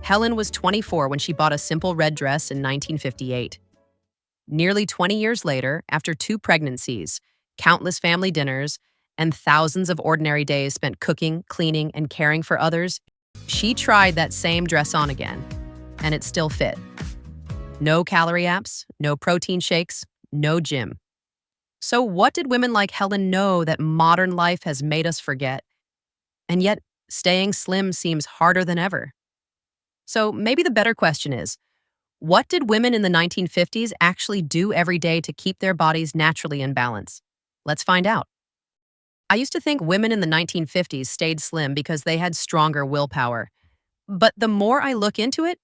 Helen was 24 when she bought a simple red dress in 1958. Nearly 20 years later, after 2 pregnancies, countless family dinners, and thousands of ordinary days spent cooking, cleaning, and caring for others, she tried that same dress on again, and it still fit. No calorie apps, no protein shakes, no gym. So what did women like Helen know that modern life has made us forget? And yet, staying slim seems harder than ever. So maybe the better question is, what did women in the 1950s actually do every day to keep their bodies naturally in balance? Let's find out. I used to think women in the 1950s stayed slim because they had stronger willpower. But the more I look into it,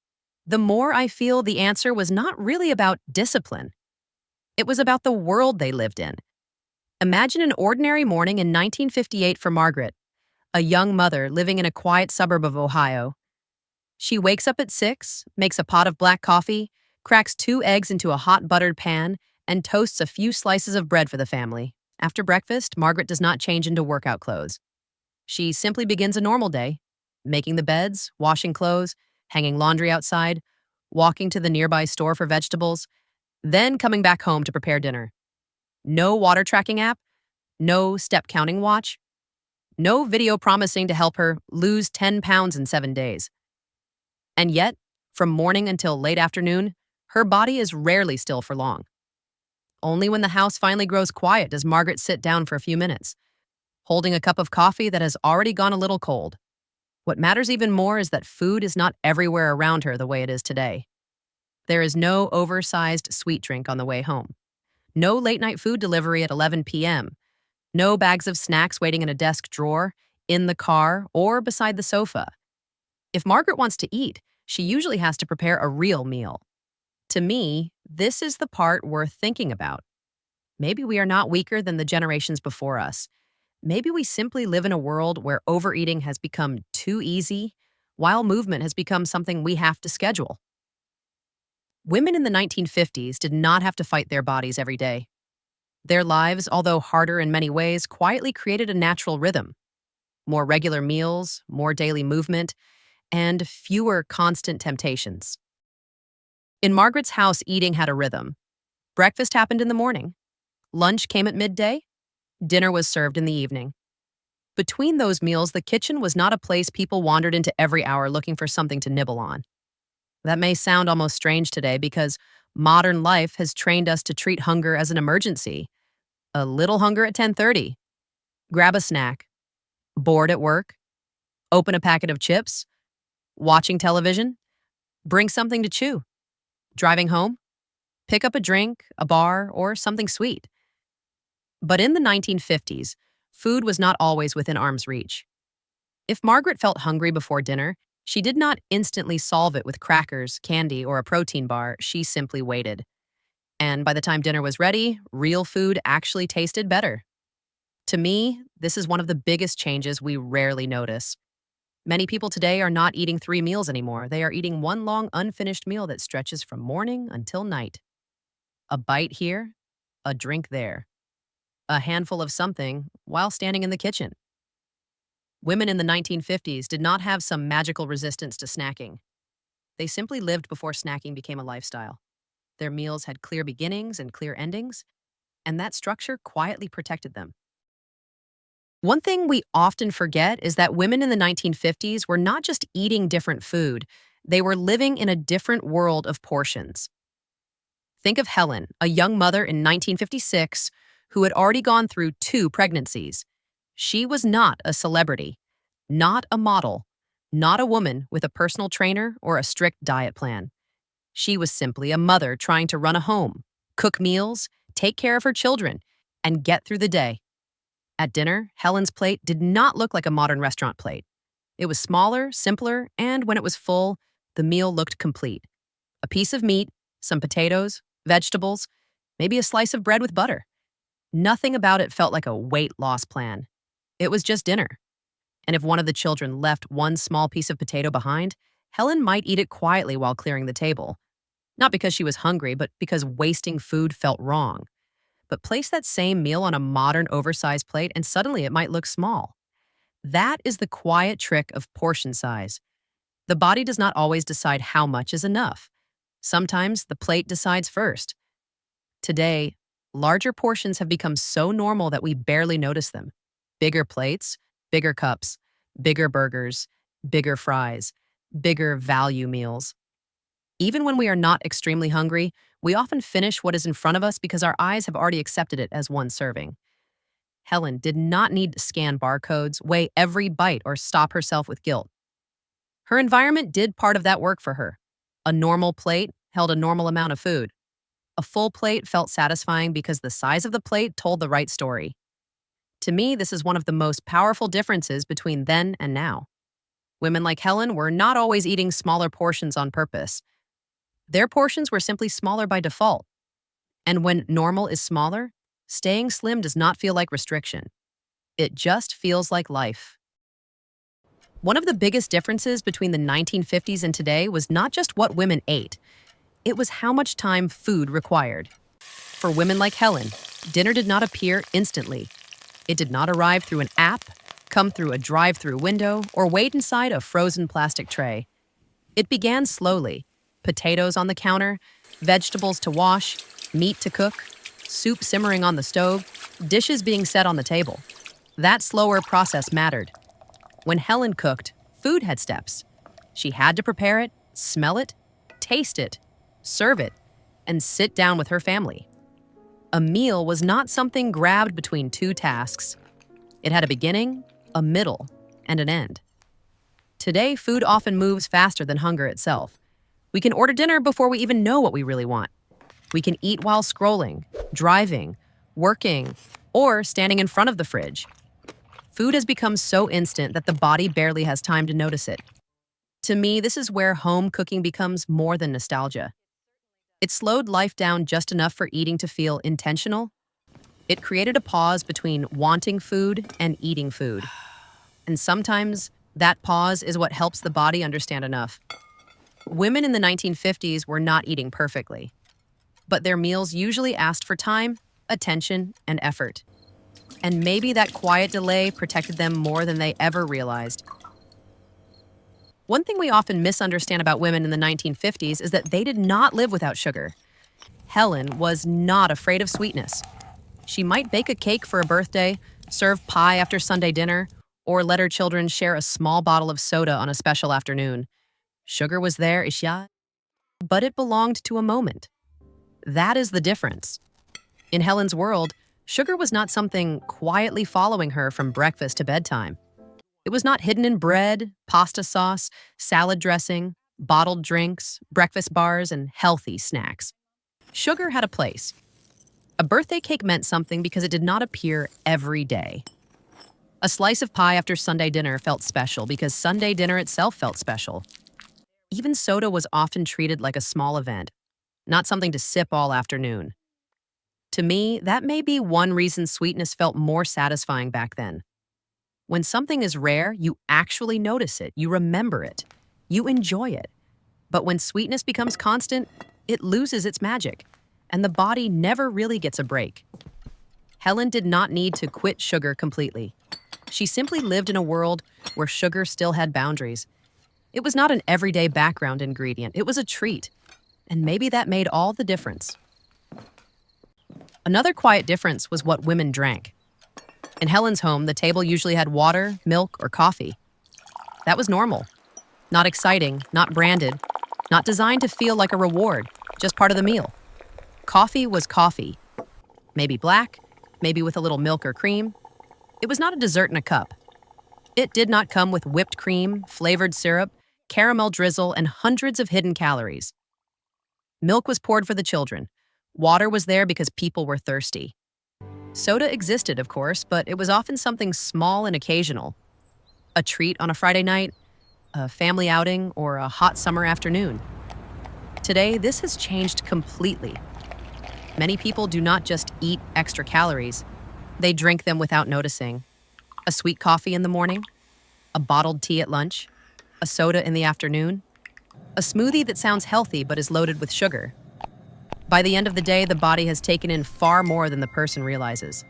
the more I feel the answer was not really about discipline. It was about the world they lived in. Imagine an ordinary morning in 1958 for Margaret, a young mother living in a quiet suburb of Ohio. She wakes up at 6, makes a pot of black coffee, cracks 2 eggs into a hot buttered pan, and toasts a few slices of bread for the family. After breakfast, Margaret does not change into workout clothes. She simply begins a normal day, making the beds, washing clothes, hanging laundry outside, walking to the nearby store for vegetables, then coming back home to prepare dinner. No water tracking app, no step counting watch, no video promising to help her lose 10 pounds in 7 days. And yet, from morning until late afternoon, her body is rarely still for long. Only when the house finally grows quiet does Margaret sit down for a few minutes, holding a cup of coffee that has already gone a little cold. What matters even more is that food is not everywhere around her the way it is today. There is no oversized sweet drink on the way home, no late-night food delivery at 11 p.m., no bags of snacks waiting in a desk drawer, in the car, or beside the sofa. If Margaret wants to eat, she usually has to prepare a real meal. To me, this is the part worth thinking about. Maybe we are not weaker than the generations before us. Maybe we simply live in a world where overeating has become too easy, while movement has become something we have to schedule. Women in the 1950s did not have to fight their bodies every day. Their lives, although harder in many ways, quietly created a natural rhythm. More regular meals, more daily movement, and fewer constant temptations. In Margaret's house, eating had a rhythm. Breakfast happened in the morning. Lunch came at midday. Dinner was served in the evening. Between those meals, the kitchen was not a place people wandered into every hour looking for something to nibble on. That may sound almost strange today because modern life has trained us to treat hunger as an emergency. A little hunger at 10:30. Grab a snack. Bored at work. Open a packet of chips. Watching television. Bring something to chew. Driving home. Pick up a drink, a bar, or something sweet. But in the 1950s, food was not always within arm's reach. If Margaret felt hungry before dinner, she did not instantly solve it with crackers, candy, or a protein bar. She simply waited. And by the time dinner was ready, real food actually tasted better. To me, this is one of the biggest changes we rarely notice. Many people today are not eating 3 meals anymore. They are eating one long, unfinished meal that stretches from morning until night. A bite here, a drink there. A handful of something while standing in the kitchen. Women in the 1950s did not have some magical resistance to snacking. They simply lived before snacking became a lifestyle. Their meals had clear beginnings and clear endings, and that structure quietly protected them. One thing we often forget is that women in the 1950s were not just eating different food, they were living in a different world of portions. Think of Helen, a young mother in 1956 who had already gone through 2 pregnancies. She was not a celebrity, not a model, not a woman with a personal trainer or a strict diet plan. She was simply a mother trying to run a home, cook meals, take care of her children, and get through the day. At dinner, Helen's plate did not look like a modern restaurant plate. It was smaller, simpler, and when it was full, the meal looked complete. A piece of meat, some potatoes, vegetables, maybe a slice of bread with butter. Nothing about it felt like a weight loss plan. It was just dinner. And if one of the children left one small piece of potato behind, Helen might eat it quietly while clearing the table. Not because she was hungry, but because wasting food felt wrong. But place that same meal on a modern oversized plate and suddenly it might look small. That is the quiet trick of portion size. The body does not always decide how much is enough. Sometimes the plate decides first. Today, larger portions have become so normal that we barely notice them. Bigger plates, bigger cups, bigger burgers, bigger fries, bigger value meals. Even when we are not extremely hungry, we often finish what is in front of us because our eyes have already accepted it as one serving. Helen did not need to scan barcodes, weigh every bite, or stop herself with guilt. Her environment did part of that work for her. A normal plate held a normal amount of food. A full plate felt satisfying because the size of the plate told the right story. To me, this is one of the most powerful differences between then and now. Women like Helen were not always eating smaller portions on purpose. Their portions were simply smaller by default. And when normal is smaller, staying slim does not feel like restriction. It just feels like life. One of the biggest differences between the 1950s and today was not just what women ate. It was how much time food required. For women like Helen, dinner did not appear instantly. It did not arrive through an app, come through a drive-through window, or wait inside a frozen plastic tray. It began slowly. Potatoes on the counter, vegetables to wash, meat to cook, soup simmering on the stove, dishes being set on the table. That slower process mattered. When Helen cooked, food had steps. She had to prepare it, smell it, taste it, serve it, and sit down with her family. A meal was not something grabbed between two tasks. It had a beginning, a middle, and an end. Today, food often moves faster than hunger itself. We can order dinner before we even know what we really want. We can eat while scrolling, driving, working, or standing in front of the fridge. Food has become so instant that the body barely has time to notice it. To me, this is where home cooking becomes more than nostalgia. It slowed life down just enough for eating to feel intentional. It created a pause between wanting food and eating food. And sometimes that pause is what helps the body understand enough. Women in the 1950s were not eating perfectly, but their meals usually asked for time, attention, and effort. And maybe that quiet delay protected them more than they ever realized. One thing we often misunderstand about women in the 1950s is that they did not live without sugar. Helen was not afraid of sweetness. She might bake a cake for a birthday, serve pie after Sunday dinner, or let her children share a small bottle of soda on a special afternoon. Sugar was there, but it belonged to a moment. That is the difference. In Helen's world, sugar was not something quietly following her from breakfast to bedtime. It was not hidden in bread, pasta sauce, salad dressing, bottled drinks, breakfast bars, and healthy snacks. Sugar had a place. A birthday cake meant something because it did not appear every day. A slice of pie after Sunday dinner felt special because Sunday dinner itself felt special. Even soda was often treated like a small event, not something to sip all afternoon. To me, that may be one reason sweetness felt more satisfying back then. When something is rare, you actually notice it, you remember it, you enjoy it. But when sweetness becomes constant, it loses its magic, and the body never really gets a break. Helen did not need to quit sugar completely. She simply lived in a world where sugar still had boundaries. It was not an everyday background ingredient, it was a treat. And maybe that made all the difference. Another quiet difference was what women drank. In Helen's home, the table usually had water, milk, or coffee. That was normal. Not exciting, not branded, not designed to feel like a reward, just part of the meal. Coffee was coffee. Maybe black, maybe with a little milk or cream. It was not a dessert in a cup. It did not come with whipped cream, flavored syrup, caramel drizzle, and hundreds of hidden calories. Milk was poured for the children. Water was there because people were thirsty. Soda existed, of course, but it was often something small and occasional. A treat on a Friday night, a family outing, or a hot summer afternoon. Today, this has changed completely. Many people do not just eat extra calories. They drink them without noticing. A sweet coffee in the morning, a bottled tea at lunch, a soda in the afternoon, a smoothie that sounds healthy but is loaded with sugar. By the end of the day, the body has taken in far more than the person realizes.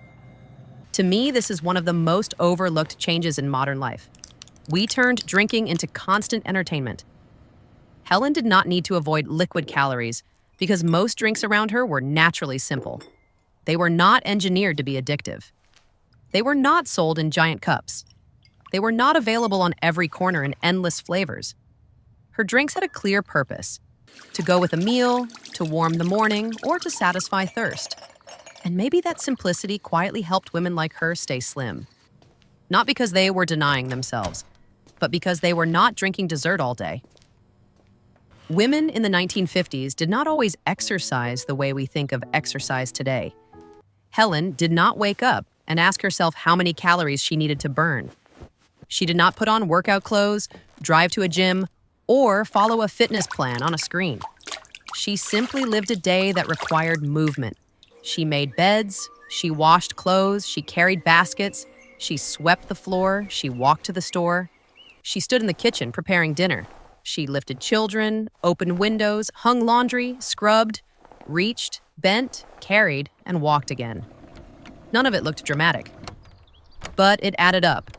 To me, this is one of the most overlooked changes in modern life. We turned drinking into constant entertainment. Helen did not need to avoid liquid calories because most drinks around her were naturally simple. They were not engineered to be addictive. They were not sold in giant cups. They were not available on every corner in endless flavors. Her drinks had a clear purpose: to go with a meal, to warm the morning, or to satisfy thirst. And maybe that simplicity quietly helped women like her stay slim. Not because they were denying themselves, but because they were not drinking dessert all day. Women in the 1950s did not always exercise the way we think of exercise today. Helen did not wake up and ask herself how many calories she needed to burn. She did not put on workout clothes, drive to a gym, or follow a fitness plan on a screen. She simply lived a day that required movement. She made beds, she washed clothes, she carried baskets, she swept the floor, she walked to the store. She stood in the kitchen preparing dinner. She lifted children, opened windows, hung laundry, scrubbed, reached, bent, carried, and walked again. None of it looked dramatic, but it added up.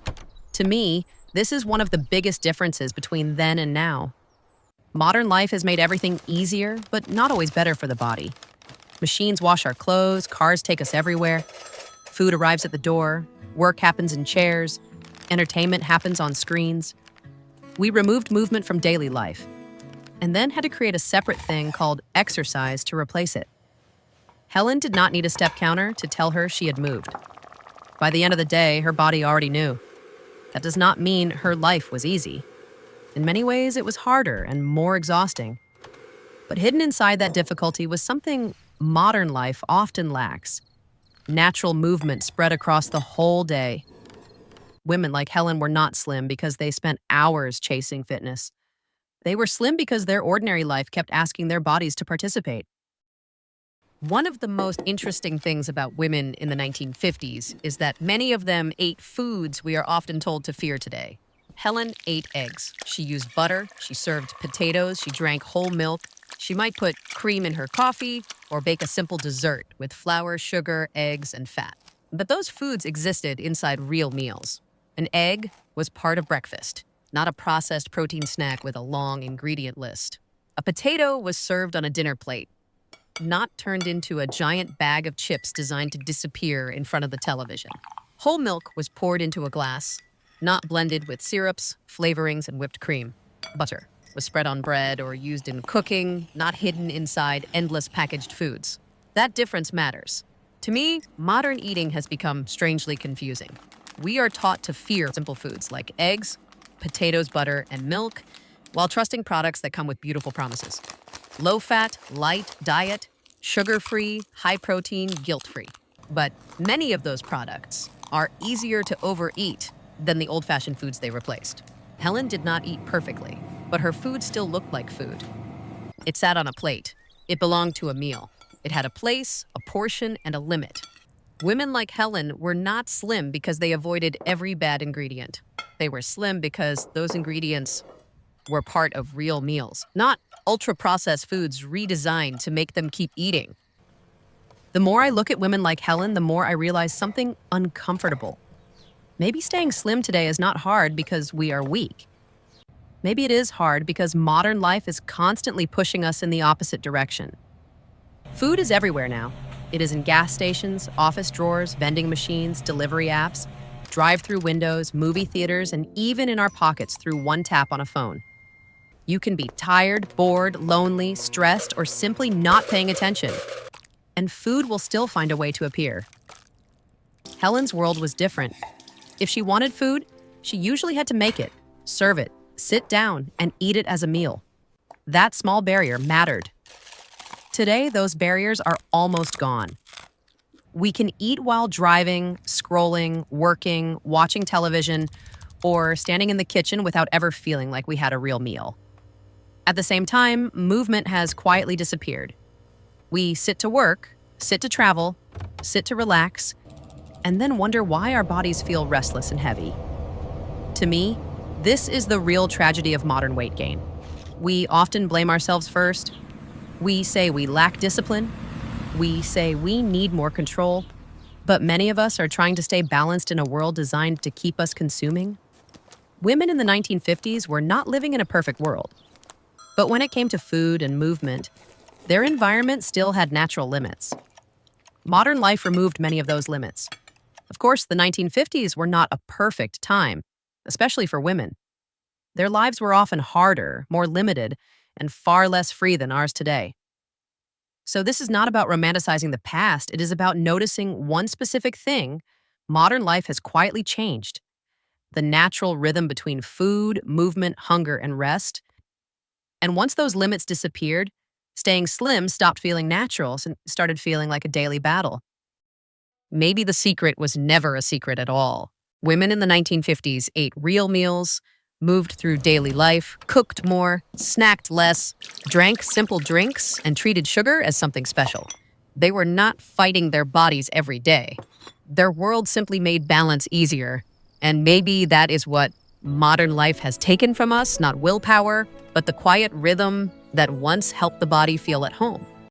To me, this is one of the biggest differences between then and now. Modern life has made everything easier, but not always better for the body. Machines wash our clothes, cars take us everywhere, food arrives at the door, work happens in chairs, entertainment happens on screens. We removed movement from daily life, and then had to create a separate thing called exercise to replace it. Helen did not need a step counter to tell her she had moved. By the end of the day, her body already knew. That does not mean her life was easy. In many ways, it was harder and more exhausting. But hidden inside that difficulty was something modern life often lacks: natural movement spread across the whole day. Women like Helen were not slim because they spent hours chasing fitness. They were slim because their ordinary life kept asking their bodies to participate. One of the most interesting things about women in the 1950s is that many of them ate foods we are often told to fear today. Helen ate eggs. She used butter, she served potatoes, she drank whole milk. She might put cream in her coffee or bake a simple dessert with flour, sugar, eggs, and fat. But those foods existed inside real meals. An egg was part of breakfast, not a processed protein snack with a long ingredient list. A potato was served on a dinner plate, not turned into a giant bag of chips designed to disappear in front of the television. Whole milk was poured into a glass, not blended with syrups, flavorings, and whipped cream. Butter was spread on bread or used in cooking, not hidden inside endless packaged foods. That difference matters. To me, modern eating has become strangely confusing. We are taught to fear simple foods like eggs, potatoes, butter, and milk, while trusting products that come with beautiful promises. Low-fat, light diet, sugar-free, high-protein, guilt-free. But many of those products are easier to overeat than the old-fashioned foods they replaced. Helen did not eat perfectly, but her food still looked like food. It sat on a plate. It belonged to a meal. It had a place, a portion, and a limit. Women like Helen were not slim because they avoided every bad ingredient. They were slim because those ingredients were part of real meals, not ultra-processed foods redesigned to make them keep eating. The more I look at women like Helen, the more I realize something uncomfortable. Maybe staying slim today is not hard because we are weak. Maybe it is hard because modern life is constantly pushing us in the opposite direction. Food is everywhere now. It is in gas stations, office drawers, vending machines, delivery apps, drive-through windows, movie theaters, and even in our pockets through one tap on a phone. You can be tired, bored, lonely, stressed, or simply not paying attention, and food will still find a way to appear. Helen's world was different. If she wanted food, she usually had to make it, serve it, sit down, and eat it as a meal. That small barrier mattered. Today, those barriers are almost gone. We can eat while driving, scrolling, working, watching television, or standing in the kitchen without ever feeling like we had a real meal. At the same time, movement has quietly disappeared. We sit to work, sit to travel, sit to relax, and then wonder why our bodies feel restless and heavy. To me, this is the real tragedy of modern weight gain. We often blame ourselves first. We say we lack discipline. We say we need more control. But many of us are trying to stay balanced in a world designed to keep us consuming. Women in the 1950s were not living in a perfect world. But when it came to food and movement, their environment still had natural limits. Modern life removed many of those limits. Of course, the 1950s were not a perfect time, especially for women. Their lives were often harder, more limited, and far less free than ours today. So this is not about romanticizing the past. It is about noticing one specific thing. Modern life has quietly changed. The natural rhythm between food, movement, hunger, and rest. And once those limits disappeared, staying slim stopped feeling natural and started feeling like a daily battle. Maybe the secret was never a secret at all. Women in the 1950s ate real meals, moved through daily life, cooked more, snacked less, drank simple drinks, and treated sugar as something special. They were not fighting their bodies every day. Their world simply made balance easier. And maybe that is what modern life has taken from us, not willpower, but the quiet rhythm that once helped the body feel at home.